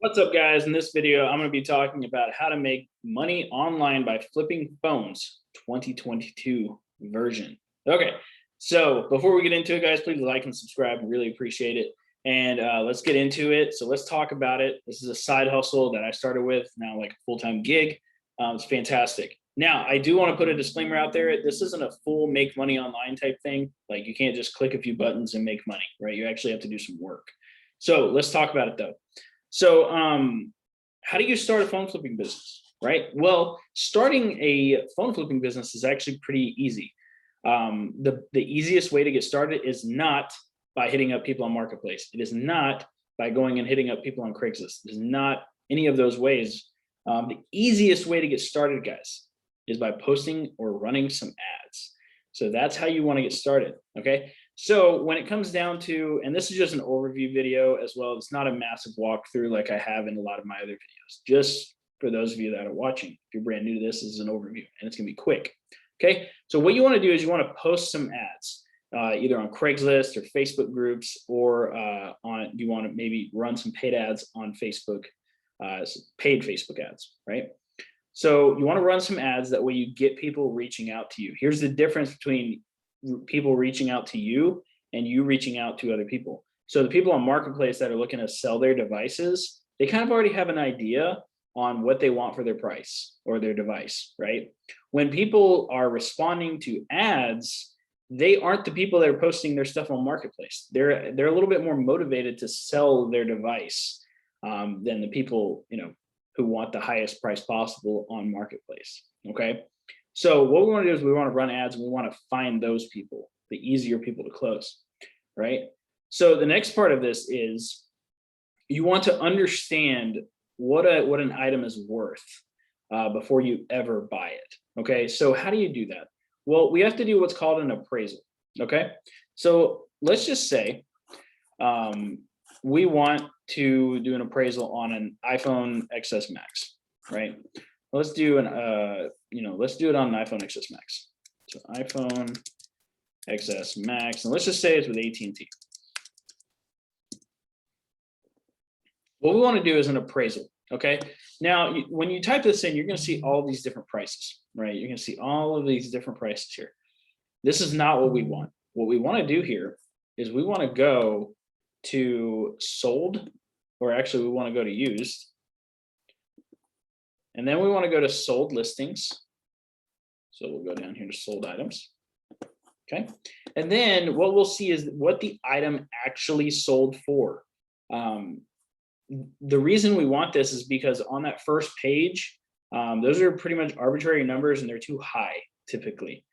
What's up, guys? In this video, I'm going to be talking about how to make money online by flipping phones 2022 version. Okay, so before we get into it, guys, please like and subscribe. I really appreciate it. And let's get into it. So let's talk about it. This is a side hustle that I started with, now like a full-time gig. It's fantastic. Now, I do want to put a disclaimer out there. This isn't a full make money online type thing. Like, you can't just click a few buttons and make money, right? You actually have to do some work. So let's talk about it, though. So how do you start a phone flipping business, right? Well, starting a phone flipping business is actually pretty easy. The easiest way to get started is not by hitting up people on Marketplace. It is not by going and hitting up people on Craigslist. It is not any of those ways. The easiest way to get started, guys, is by posting or running some ads. So that's how you want to get started, okay? So when it comes down to, and this is just an overview video as well, it's not a massive walkthrough like I have in a lot of my other videos. Just for those of you that are watching, if you're brand new to this is an overview and it's gonna be quick, okay? So what you wanna do is you wanna post some ads, either on Craigslist or Facebook groups, or you wanna maybe run some paid ads on Facebook, paid Facebook ads, right? So you wanna run some ads, that way you get people reaching out to you. Here's the difference between people reaching out to you and you reaching out to other people. So the people on Marketplace that are looking to sell their devices, they kind of already have an idea on what they want for their price or their device, right? When people are responding to ads, they aren't the people that are posting their stuff on Marketplace. They're a little bit more motivated to sell their device than the people, who want the highest price possible on Marketplace, okay? So what we want to do is we want to run ads and we want to find those people, the easier people to close, right? So the next part of this is you want to understand what an item is worth before you ever buy it, okay? So how do you do that? Well, we have to do what's called an appraisal, okay? So let's just say we want to do an appraisal on an iPhone XS Max, right? Let's do let's do it on an iPhone XS Max. So iPhone XS Max, and let's just say it's with AT&T. What we want to do is an appraisal, okay? Now, when you type this in, you're going to see all these different prices, right? You're going to see all of these different prices here. This is not what we want. What we want to do here is we want to go to sold, or actually we want to go to used. And then we want to go to sold listings. So we'll go down here to sold items. Okay. And then what we'll see is what the item actually sold for. The reason we want this is because on that first page, those are pretty much arbitrary numbers and they're too high typically.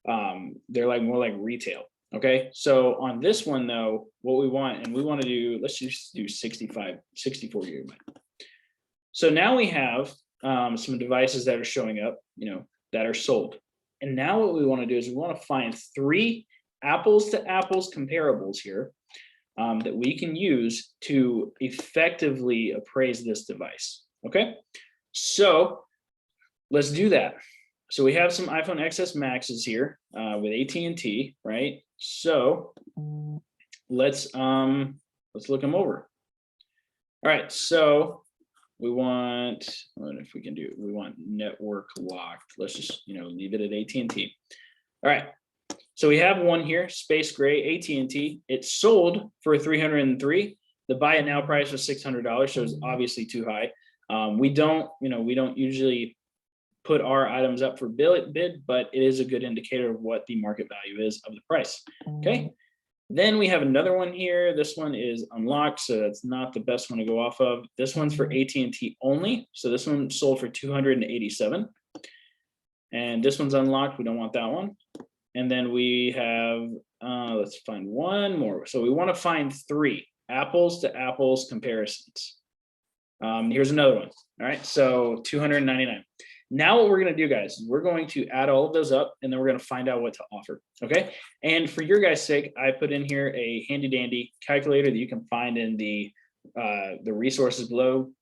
They're more like retail. Okay. So on this one though, what we want, and we want to do, let's just do 64 gigabyte. So now we have some devices that are showing up, that are sold. And now what we want to do is we want to find 3 apples to apples comparables here that we can use to effectively appraise this device. Okay, so let's do that. So we have some iPhone XS Maxes here with AT&T, right? So let's look them over. All right, so we want, if we can do, we want network locked. Let's just, leave it at AT&T. All right. So we have one here, space gray AT&T. It's sold for $303. The buy it now price was $600. So it's obviously too high. We don't usually put our items up for bid, but it is a good indicator of what the market value is of the price. Okay. Then we have another one here. This one is unlocked, so that's not the best one to go off of. This one's for AT&T only. So this one sold for $287. And this one's unlocked. We don't want that one. And then we have, let's find one more. So we want to find 3 apples to apples comparisons. Here's another one. All right, so $299. Now what we're going to do, guys, is we're going to add all of those up and then we're going to find out what to offer. Okay. And for your guys' sake, I put in here a handy dandy calculator that you can find in the resources below,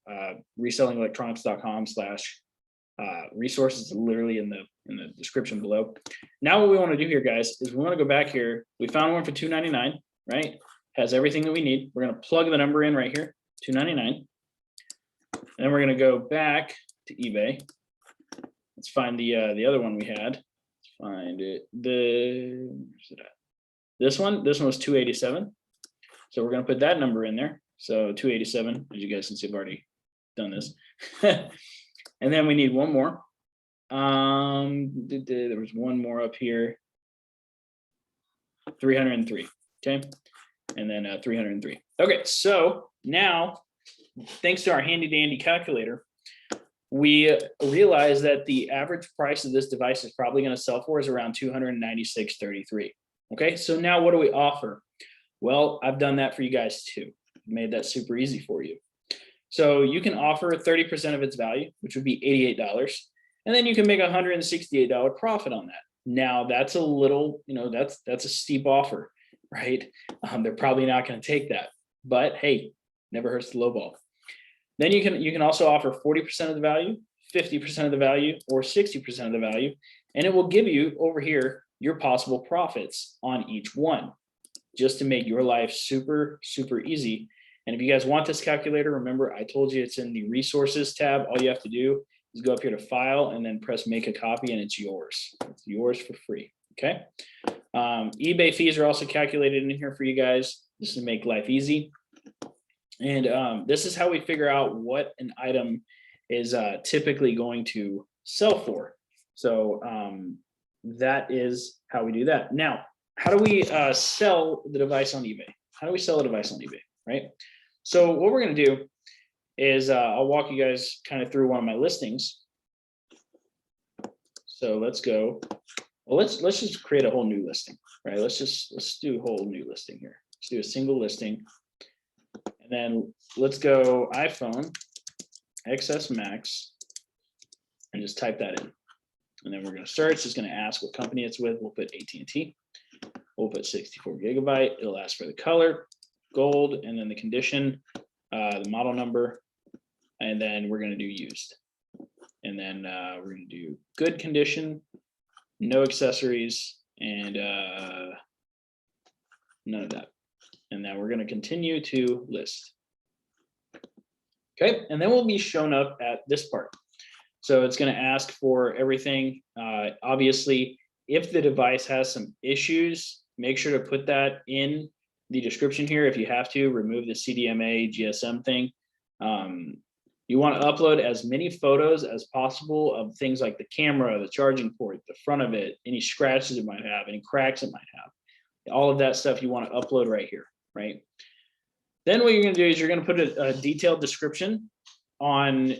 resellingelectronics.com/resources, literally in the description below. Now what we want to do here, guys, is we want to go back here. We found one for $299, right? Has everything that we need. We're going to plug the number in right here, $299. And then we're going to go back to eBay. Let's find the other one we had. Let's find it. Where's it at? This one was 287. So we're going to put that number in there. So 287, as you guys can see, I've already done this. And then we need one more. There was one more up here. 303. Okay. And then 303. Okay. So now, thanks to our handy dandy calculator, we realize that the average price of this device is probably going to sell for is around $296.33. Okay. So now what do we offer? Well, I've done that for you guys too. Made that super easy for you. So you can offer 30% of its value, which would be $88. And then you can make a $168 profit on that. Now that's a little, that's a steep offer, right? They're probably not going to take that, but hey, never hurts to lowball. Then you can also offer 40% of the value, 50% of the value, or 60% of the value, and it will give you over here your possible profits on each one, just to make your life super, super easy. And if you guys want this calculator, remember I told you it's in the resources tab. All you have to do is go up here to file and then press make a copy, and it's yours. It's yours for free. Okay. eBay fees are also calculated in here for you guys, just to make life easy. And this is how we figure out what an item is typically going to sell for. So that is how we do that. Now, how do we sell the device on eBay? How do we sell a device on eBay, right? So what we're going to do is I'll walk you guys kind of through one of my listings. So let's go. Well, let's just create a whole new listing, right? Let's do a whole new listing here. Let's do a single listing, and then let's go iPhone XS Max, and just type that in. And then we're going to search. It's going to ask what company it's with. We'll put AT&T. We'll put 64 gigabyte. It'll ask for the color, gold, and then the condition, the model number, and then we're going to do used. And then we're going to do good condition, no accessories, and none of that. And then we're going to continue to list. Okay, and then we'll be shown up at this part. So it's going to ask for everything. Obviously, if the device has some issues, make sure to put that in the description here. If you have to, remove the CDMA GSM thing. You want to upload as many photos as possible of things like the camera, the charging port, the front of it, any scratches it might have, any cracks it might have. All of that stuff you want to upload right here, right? Then what you're going to do is you're going to put a detailed description on,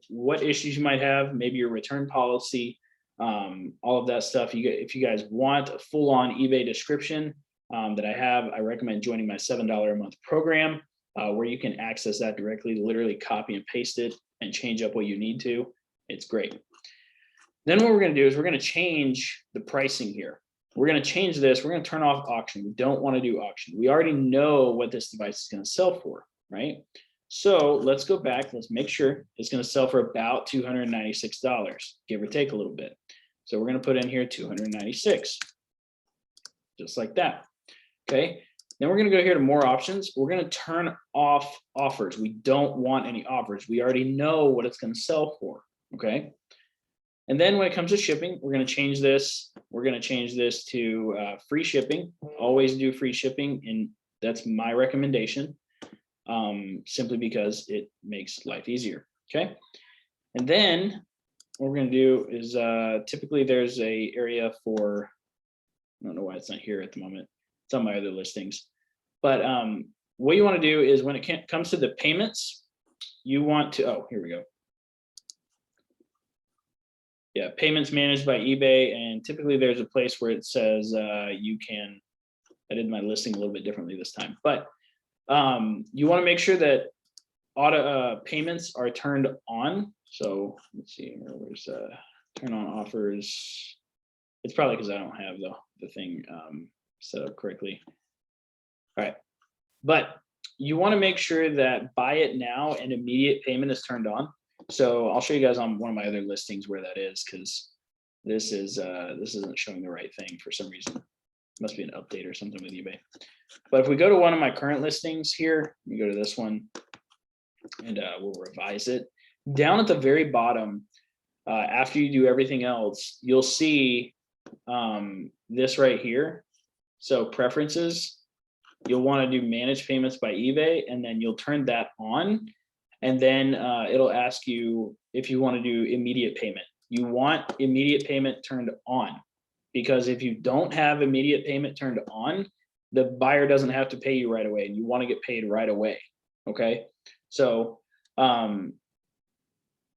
what issues you might have, maybe your return policy, all of that stuff. If you guys want a full-on eBay description that I have, I recommend joining my $7 a month program, where you can access that directly, literally copy and paste it and change up what you need to. It's great. Then what we're going to do is we're going to change the pricing here. We're going to change this. We're going to turn off auction. We don't want to do auction. We already know what this device is going to sell for, right? So let's go back. Let's make sure it's going to sell for about $296, give or take a little bit. So we're going to put in here 296, just like that. Okay. Then we're going to go here to more options. We're going to turn off offers. We don't want any offers. We already know what it's going to sell for. Okay. And then when it comes to shipping, we're going to change this. We're going to change this to free shipping. Always do free shipping. And that's my recommendation, simply because it makes life easier. Okay. And then what we're going to do is typically there's a area for, I don't know why it's not here at the moment. It's on my other listings. But what you want to do is when it comes to the payments, you want to, oh, here we go. Yeah, payments managed by eBay. And typically there's a place where it says you can, I did my listing a little bit differently this time, but you want to make sure that auto payments are turned on. So let's see here, where's turn on offers. It's probably because I don't have the thing set up correctly. All right, but you want to make sure that buy it now and immediate payment is turned on. So I'll show you guys on one of my other listings where that is, because this isn't showing the right thing for some reason. It must be an update or something with eBay. But if we go to one of my current listings here, we go to this one and we'll revise it. Down at the very bottom, after you do everything else, you'll see this right here. So preferences, you'll want to do manage payments by eBay, and then you'll turn that on. And then it'll ask you if you want to do immediate payment. You want immediate payment turned on, because if you don't have immediate payment turned on, the buyer doesn't have to pay you right away, and you want to get paid right away. Okay. So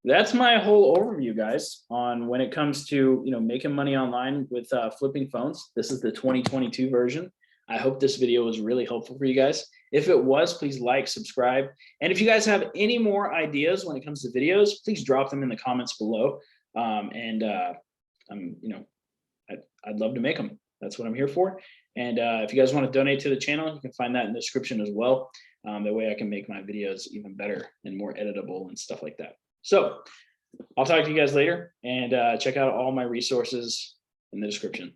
that's my whole overview, guys, on when it comes to, making money online with flipping phones. This is the 2022 version. I hope this video was really helpful for you guys. If it was, please like, subscribe. And if you guys have any more ideas when it comes to videos, please drop them in the comments below. I'd love to make them. That's what I'm here for. And if you guys want to donate to the channel, you can find that in the description as well. That way I can make my videos even better and more editable and stuff like that. So I'll talk to you guys later, and check out all my resources in the description.